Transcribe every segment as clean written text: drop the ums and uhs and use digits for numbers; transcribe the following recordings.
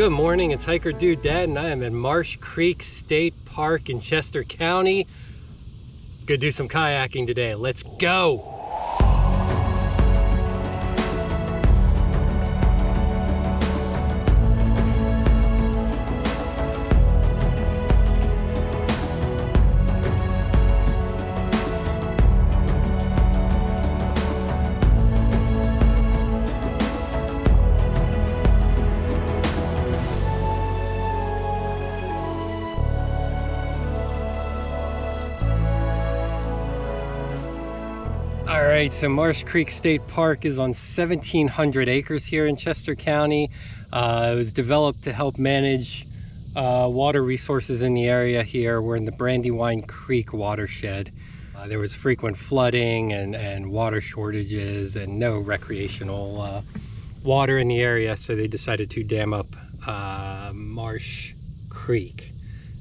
Good morning, it's Hiker Dude Dad, and I am at Marsh Creek State Park in Chester County. Gonna do some kayaking today. Let's go! Alright, so Marsh Creek State Park is on 1,700 acres here in Chester County. It was developed to help manage water resources in the area here. We're in the Brandywine Creek watershed. There was frequent flooding and water shortages and no recreational water in the area, so they decided to dam up Marsh Creek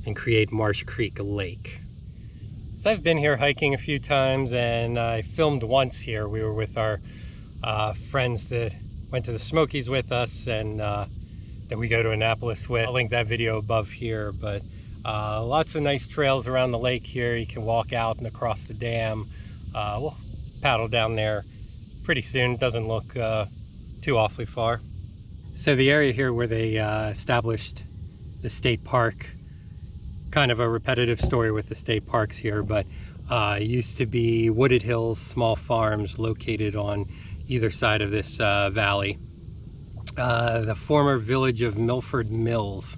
and create Marsh Creek Lake. So I've been here hiking a few times, and I filmed once here. We were with our friends that went to the Smokies with us, and that we go to Annapolis with. I'll link that video above here, but lots of nice trails around the lake here. You can walk out and across the dam. We'll paddle down there pretty soon. It doesn't look too awfully far. So the area here where they established the state park, kind of a repetitive story with the state parks here, but it used to be wooded hills, small farms located on either side of this valley. The former village of Milford Mills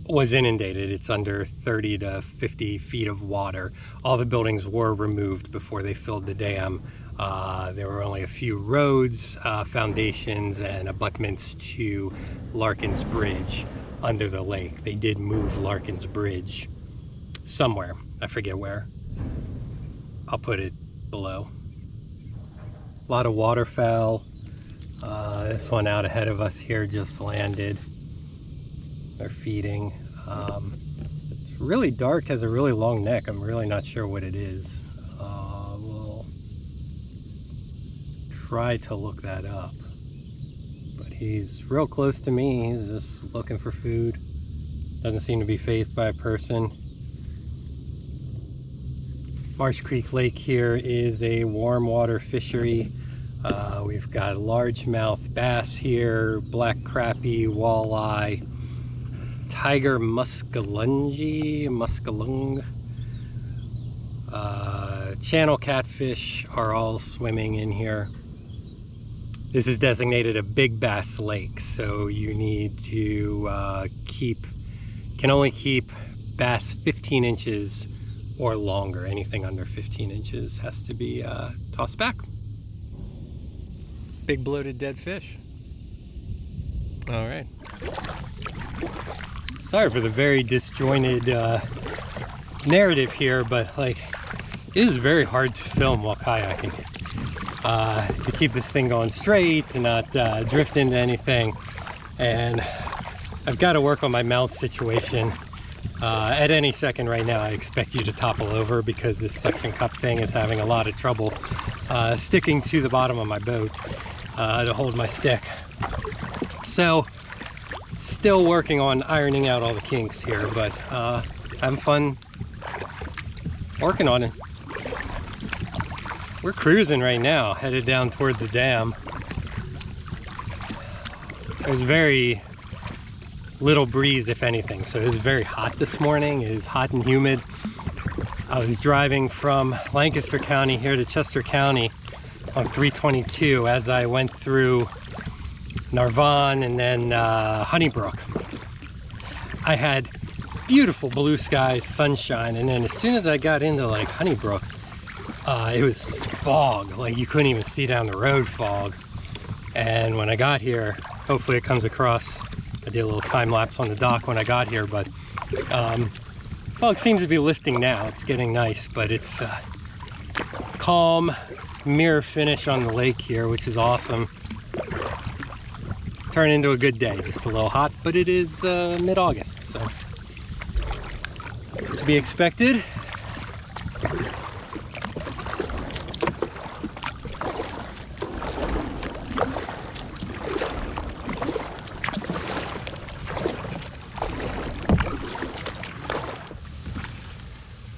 was inundated. It's under 30 to 50 feet of water. All the buildings were removed before they filled the dam. There were only a few roads, foundations, and abutments to Larkin's Bridge under the lake. They did move Larkin's Bridge somewhere. I forget where. I'll put it below. A lot of waterfowl. This one out ahead of us here just landed. They're feeding. It's really dark, has a really long neck. I'm really not sure what it is. We'll try to look that up. He's real close to me. He's just looking for food. Doesn't seem to be fazed by a person. Marsh Creek Lake here is a warm water fishery. We've got largemouth bass here, black crappie, walleye, tiger muscalung, channel catfish are all swimming in here. This is designated a big bass lake, so you need to can only keep bass 15 inches or longer. Anything under 15 inches has to be tossed back. Big bloated dead fish. All right. Sorry for the very disjointed narrative here, but like, it is very hard to film while kayaking. To keep this thing going straight, to not drift into anything. And I've got to work on my mount situation. At any second right now, I expect you to topple over because this suction cup thing is having a lot of trouble sticking to the bottom of my boat to hold my stick. So, still working on ironing out all the kinks here, but having fun working on it. We're cruising right now, headed down towards the dam. There's very little breeze, if anything, so it was very hot this morning. It is hot and humid. I was driving from Lancaster County here to Chester County on 322 as I went through Narvan and then Honeybrook. I had beautiful blue skies, sunshine, and then as soon as I got into like Honeybrook, it was fog, like you couldn't even see down the road fog. And when I got here, hopefully it comes across, I did a little time lapse on the dock when I got here, but fog seems to be lifting now. It's getting nice, but it's calm mirror finish on the lake here, which is awesome. Turn into a good day. Just a little hot, but it is mid-August, so to be expected.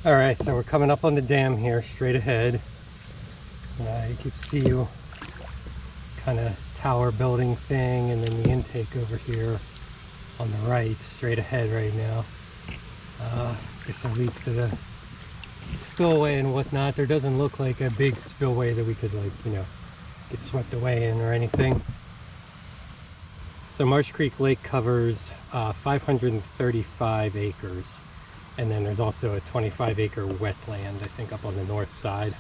All right, so we're coming up on the dam here, straight ahead. You can see you kind of tower building thing, and then the intake over here on the right, straight ahead right now. I guess that leads to the spillway and whatnot. There doesn't look like a big spillway that we could, like, you know, get swept away in or anything. So Marsh Creek Lake covers 535 acres. And then there's also a 25-acre wetland, I think, up on the north side.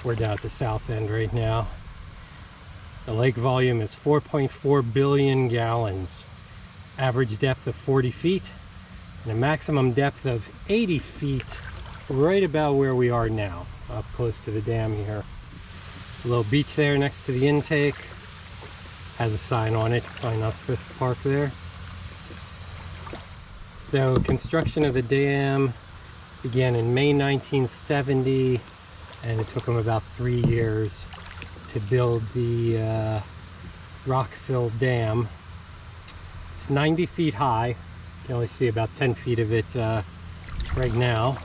We're down at the south end right now. The lake volume is 4.4 billion gallons. Average depth of 40 feet. And a maximum depth of 80 feet, right about where we are now, up close to the dam here. A little beach there next to the intake. Has a sign on it, probably not supposed to park there. So construction of the dam began in May 1970, and it took them about 3 years to build the rock-filled dam. It's 90 feet high. You can only see about 10 feet of it right now.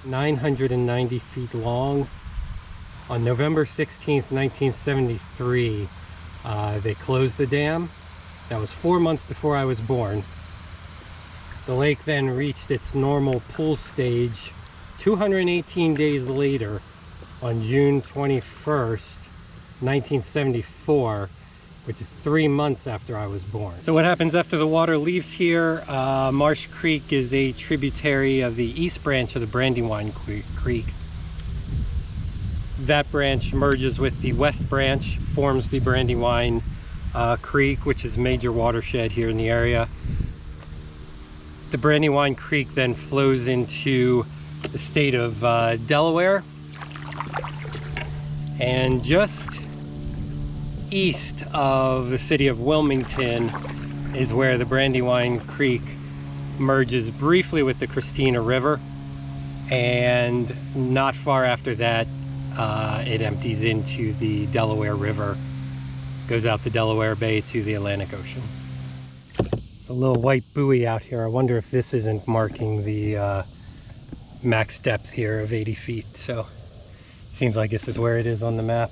990 feet long. On November 16th, 1973, they closed the dam. That was 4 months before I was born. The lake then reached its normal pool stage 218 days later on June 21st, 1974, which is 3 months after I was born. So what happens after the water leaves here? Marsh Creek is a tributary of the east branch of the Brandywine Creek. That branch merges with the west branch, forms the Brandywine Creek, which is a major watershed here in the area. The Brandywine Creek then flows into the state of Delaware, and just east of the city of Wilmington is where the Brandywine Creek merges briefly with the Christina River, and not far after that it empties into the Delaware River, goes out the Delaware Bay to the Atlantic Ocean. A little white buoy out here. I wonder if this isn't marking the max depth here of 80 feet. So seems like this is where it is on the map.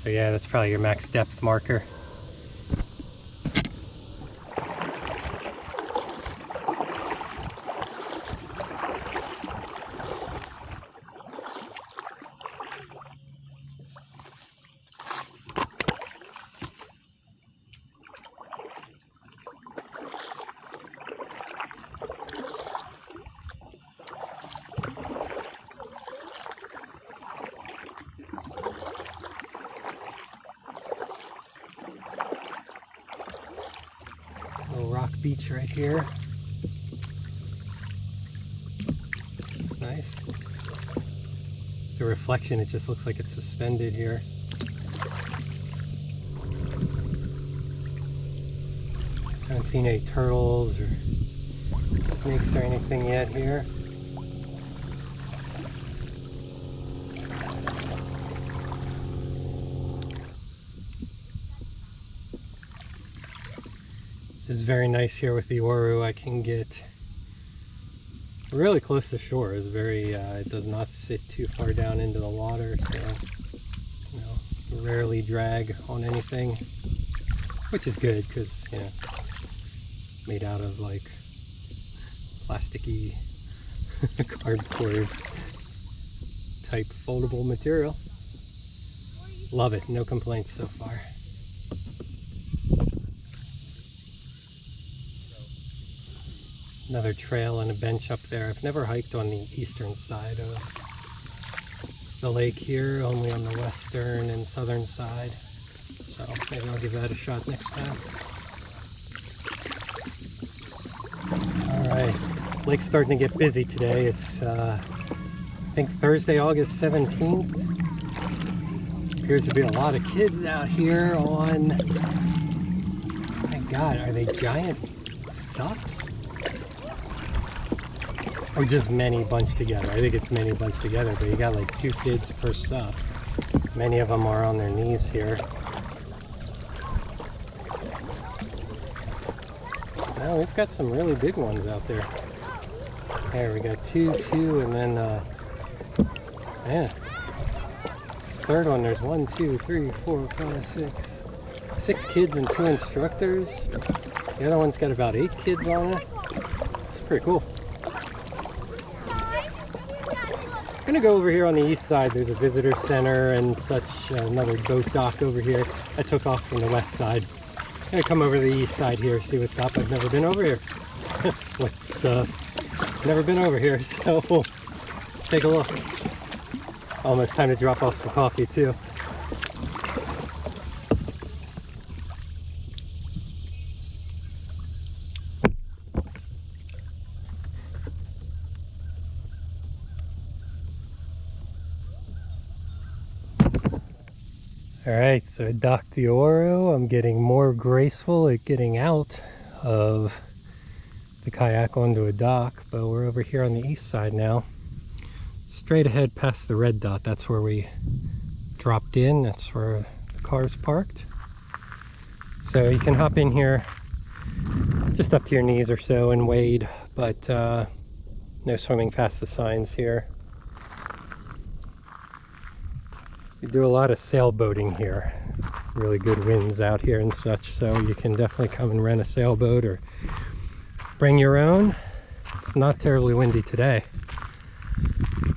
So yeah, that's probably your max depth marker. Rock beach right here. Nice. The reflection, it just looks like it's suspended here. Haven't seen any turtles or snakes or anything yet here. This is very nice here with the Oru. I can get really close to shore. It's very, it does not sit too far down into the water, so, you know, rarely drag on anything, which is good because, you know, made out of like plasticky cardboard type foldable material. Love it. No complaints so far. Another trail and a bench up there. I've never hiked on the eastern side of the lake here, only on the western and southern side. So maybe I'll give that a shot next time. Alright, lake's starting to get busy today. It's I think Thursday, August 17th. Appears to be a lot of kids out here on, my God, are they giant sups? Or just many bunched together. I think it's many bunched together, but you got like 2 kids per sup. Many of them are on their knees here. Well, we've got some really big ones out there. There we go, 2, 2, and then, man, this third one, there's 1, 2, 3, 4, 5, 6. 6 kids and 2 instructors. The other one's got about 8 kids on it. It's pretty cool. I'm gonna go over here on the east side. There's a visitor center and such, another boat dock over here. I took off from the west side. I'm gonna come over to the east side here, see what's up. I've never been over here. Never been over here, so let's take a look. Almost time to drop off some coffee too. Alright, so I docked the Oro. I'm getting more graceful at getting out of the kayak onto a dock, but we're over here on the east side now. Straight ahead past the red dot, that's where we dropped in, that's where the car's parked. So you can hop in here just up to your knees or so and wade, but no swimming past the signs here. We do a lot of sailboating here. Really good winds out here and such, so you can definitely come and rent a sailboat or bring your own. It's not terribly windy today.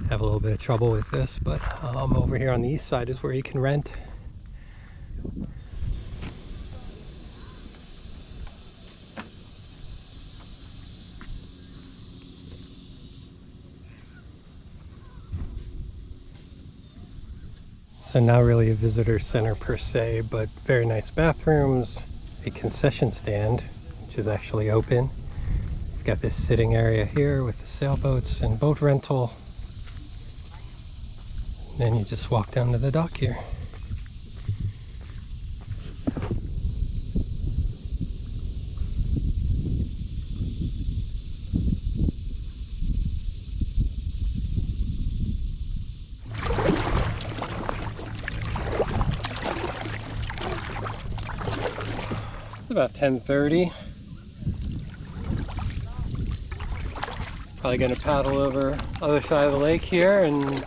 Have a little bit of trouble with this, but over here on the east side is where you can rent. So not really a visitor center per se, but very nice bathrooms, a concession stand, which is actually open. You've got this sitting area here with the sailboats and boat rental. Then you just walk down to the dock here. About 10:30. Probably going to paddle over other side of the lake here and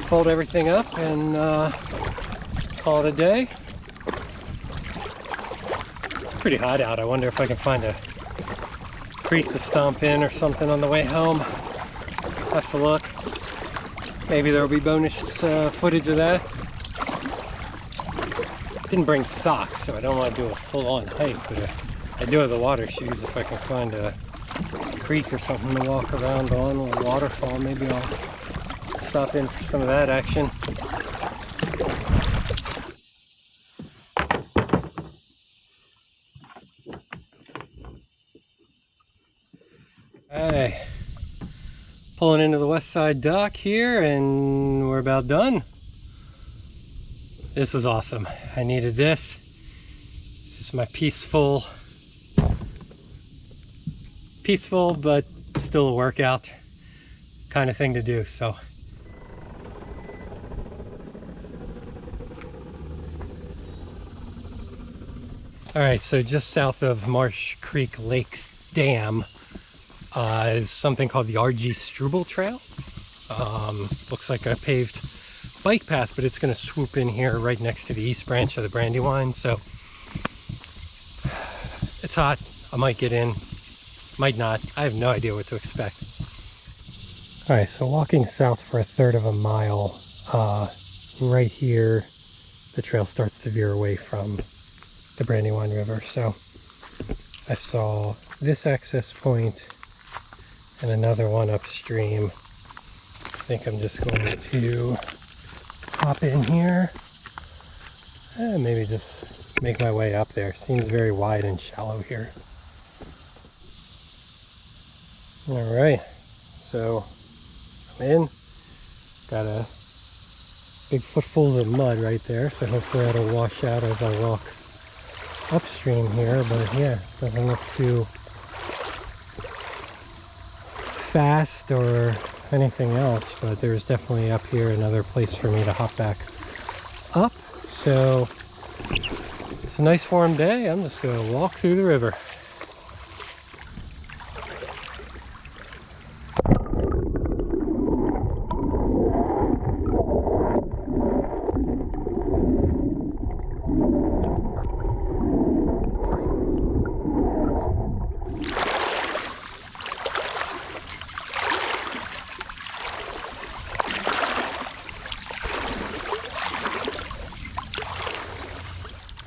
fold everything up and call it a day. It's pretty hot out. I wonder if I can find a creek to stomp in or something on the way home. Have to look. Maybe there will be bonus footage of that. Didn't bring socks, so I don't want to do a full-on hike, but I do have the water shoes. If I can find a creek or something to walk around on, or a waterfall, maybe I'll stop in for some of that action. Alright, pulling into the west side dock here, and we're about done. This was awesome. I needed this. This is my peaceful but still a workout kind of thing to do. So all right, so just south of Marsh Creek Lake Dam is something called the RG Stroble Trail. Looks like a paved bike path, but it's going to swoop in here right next to the east branch of the Brandywine. So it's hot. I might get in, might not. I have no idea what to expect. All right, so walking south for a third of a mile, right here the trail starts to veer away from the Brandywine River. So I saw this access point and another one upstream. I think I'm just going to hop in here and maybe just make my way up there. Seems very wide and shallow here. All right, so I'm in. Got a big footfuls of mud right there, so hopefully that'll wash out as I walk upstream here. But yeah, doesn't look too fast or anything else, but there's definitely up here another place for me to hop back up. So it's a nice warm day. I'm just going to walk through the river.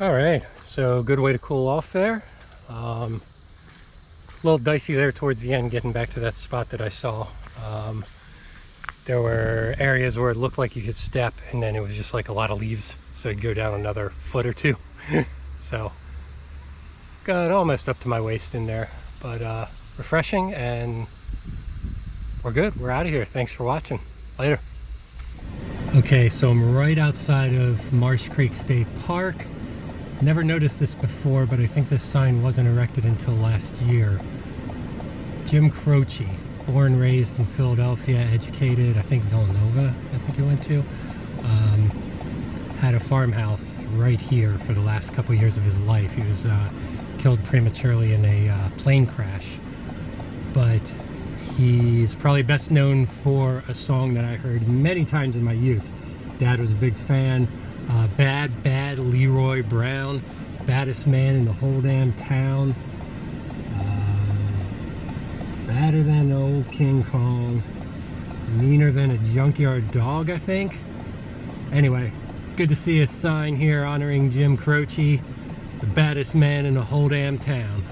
All right, so good way to cool off there. A little dicey there towards the end, getting back to that spot that I saw. There were areas where it looked like you could step, and then it was just like a lot of leaves, so you'd go down another foot or two. So got almost up to my waist in there, but refreshing, and we're good. We're out of here. Thanks for watching. Later. Okay, so I'm right outside of Marsh Creek State Park. Never noticed this before, but I think this sign wasn't erected until last year. Jim Croce, born, raised in Philadelphia, educated, I think Villanova, I think he went to. Had a farmhouse right here for the last couple years of his life. He was killed prematurely in a plane crash. But he's probably best known for a song that I heard many times in my youth. Dad was a big fan. Bad, Bad Leroy Brown, baddest man in the whole damn town. Badder than old King Kong, meaner than a junkyard dog, I think. Anyway, good to see a sign here honoring Jim Croce, the baddest man in the whole damn town.